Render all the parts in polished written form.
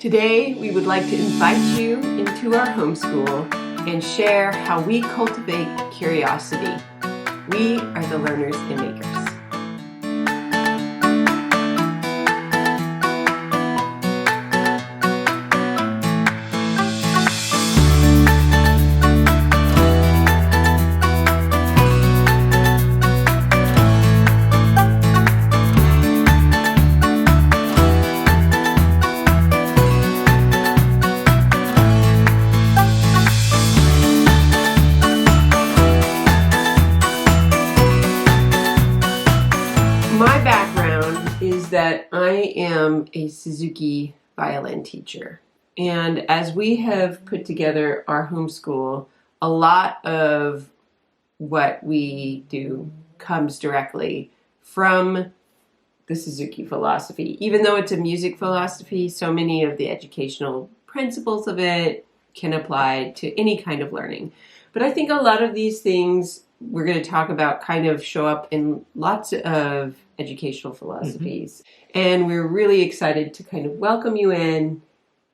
Today, we would like to invite you into our homeschool and share how we cultivate curiosity. We are the learners and makers. My background is that I am a Suzuki violin teacher. And as we have put together our homeschool, a lot of what we do comes directly from the Suzuki philosophy. Even though it's a music philosophy, so many of the educational principles of it can apply to any kind of learning. But I think a lot of these things we're going to talk about kind of show up in lots of educational philosophies. And we're really excited to kind of welcome you in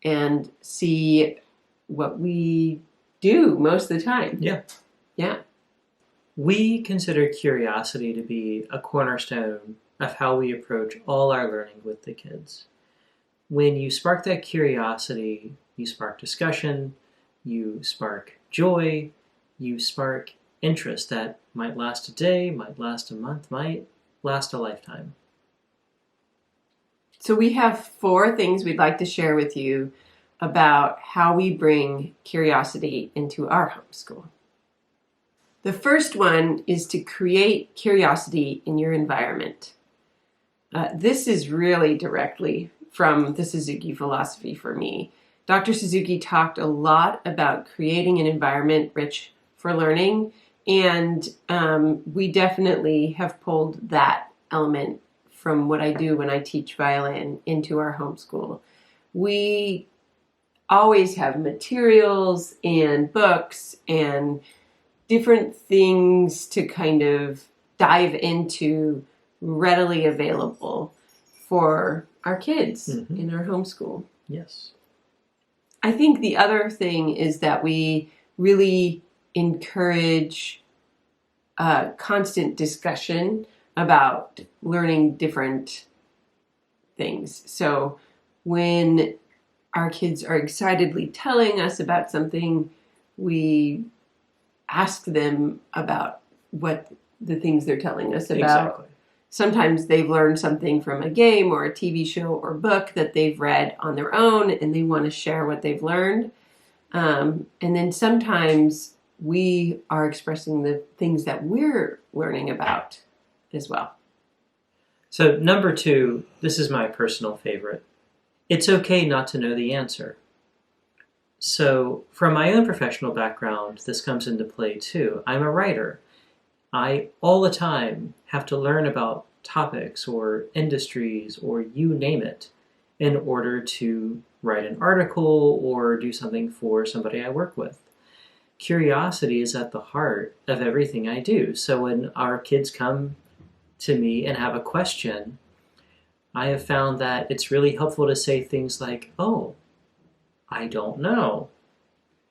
and see what we do most of the time. Yeah. We consider curiosity to be a cornerstone of how we approach all our learning with the kids. When you spark that curiosity, you spark discussion, you spark joy, you spark interest that might last a day, might last a month, might last a lifetime. So we have 4 things we'd like to share with you about how we bring curiosity into our homeschool. The first one is to create curiosity in your environment. This is really directly from the Suzuki philosophy for me. Dr. Suzuki talked a lot about creating an environment rich for learning, and we definitely have pulled that element from what I do when I teach violin into our homeschool. We always have materials and books and different things to kind of dive into readily available for our kids in our homeschool. Yes. I think the other thing is that we really encourage constant discussion about learning different things. So when our kids are excitedly telling us about something, we ask them about what the things they're telling us about. Exactly. Sometimes they've learned something from a game or a TV show or book that they've read on their own, and they want to share what they've learned. And then sometimes we are expressing the things that we're learning about as well. So number 2, this is my personal favorite. It's okay not to know the answer. So from my own professional background, this comes into play too. I'm a writer. I all the time have to learn about topics or industries or you name it in order to write an article or do something for somebody I work with. Curiosity is at the heart of everything I do. So when our kids come to me and have a question, I have found that it's really helpful to say things like, "Oh, I don't know."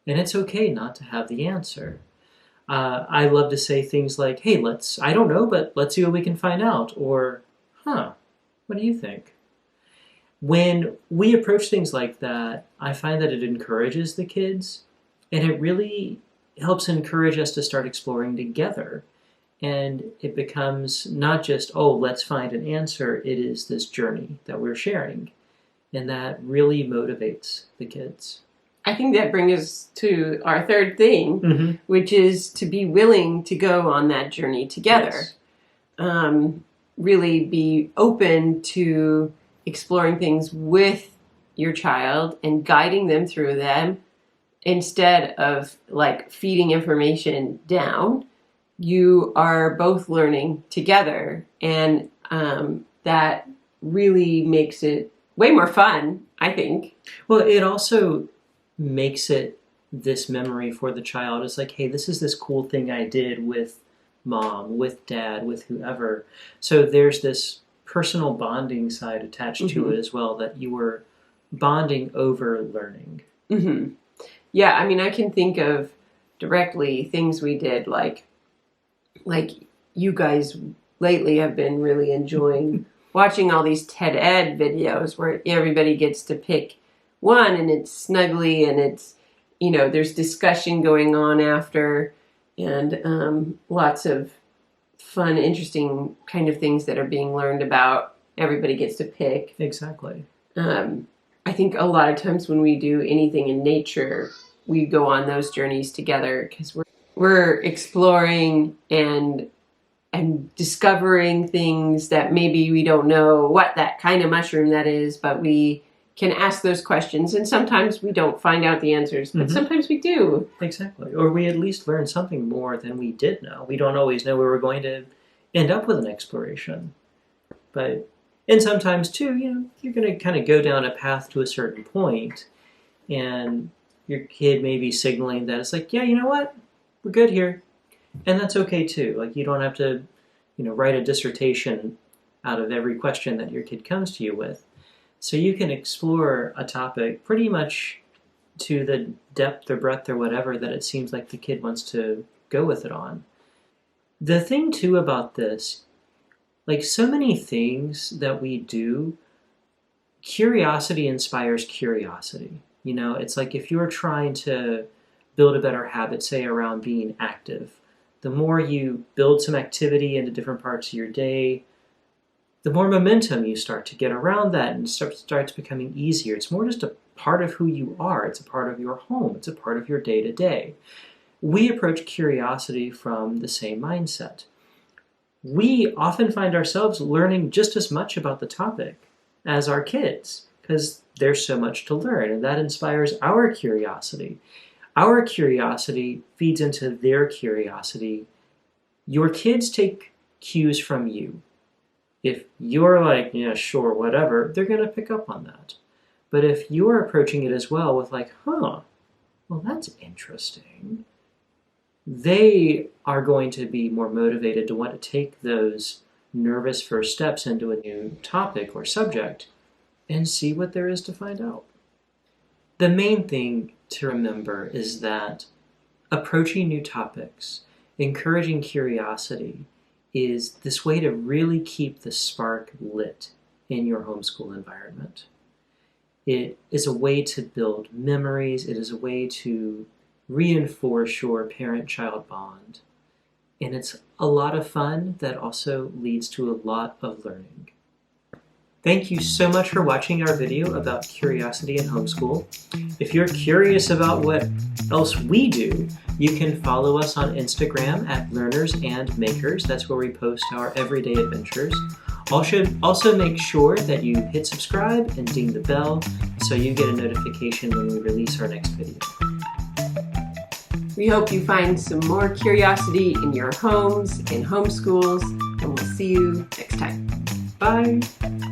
And it's okay not to have the answer. I love to say things like, "Hey, I don't know, but let's see what we can find out." Or, "What do you think?" When we approach things like that, I find that it encourages the kids, and it really helps encourage us to start exploring together. And it becomes not just, "Oh, let's find an answer." It is this journey that we're sharing, and that really motivates the kids. I think that brings us to our third thing, which is to be willing to go on that journey together. Yes. Really be open to exploring things with your child and guiding them through them instead of like feeding information down. You are both learning together, and that really makes it way more fun, I think. Well, it also makes it this memory for the child. It's like, hey, this is this cool thing I did with mom, with dad, with whoever. So there's this personal bonding side attached to it as well, that you were bonding over learning. Mm-hmm. Yeah, I mean, I can think of directly things we did, like you guys lately have been really enjoying watching all these TED Ed videos where everybody gets to pick one, and it's snuggly, and it's, there's discussion going on after, and lots of fun, interesting kind of things that are being learned about. Everybody gets to pick. Exactly. I think a lot of times when we do anything in nature, we go on those journeys together because we're exploring and discovering things that maybe we don't know what that kind of mushroom that is, but we can ask those questions, and sometimes we don't find out the answers, but sometimes we do. Exactly. Or we at least learn something more than we did know. We don't always know where we're going to end up with an exploration. And sometimes too, you're going to kind of go down a path to a certain point, and your kid may be signaling that it's like, yeah, you know what? We're good here. And that's okay too. Like, you don't have to, write a dissertation out of every question that your kid comes to you with. So you can explore a topic pretty much to the depth or breadth or whatever that it seems like the kid wants to go with it on. The thing too about this, like so many things that we do, curiosity inspires curiosity. It's like if you're trying to build a better habit, say around being active, the more you build some activity into different parts of your day, the more momentum you start to get around that, and starts becoming easier. It's more just a part of who you are. It's a part of your home. It's a part of your day-to-day. We approach curiosity from the same mindset. We often find ourselves learning just as much about the topic as our kids because there's so much to learn, and that inspires our curiosity. Our curiosity feeds into their curiosity. Your kids take cues from you. If you're like, yeah, sure, whatever, they're going to pick up on that. But if you're approaching it as well with like, well, that's interesting, they are going to be more motivated to want to take those nervous first steps into a new topic or subject and see what there is to find out. The main thing to remember is that approaching new topics, encouraging curiosity, is this way to really keep the spark lit in your homeschool environment. It is a way to build memories. It is a way to reinforce your parent-child bond. And it's a lot of fun that also leads to a lot of learning. Thank you so much for watching our video about curiosity in homeschool. If you're curious about what else we do, you can follow us on Instagram at Learners and Makers. That's where we post our everyday adventures. Also make sure that you hit subscribe and ding the bell so you get a notification when we release our next video. We hope you find some more curiosity in your homes and homeschools, and we'll see you next time. Bye!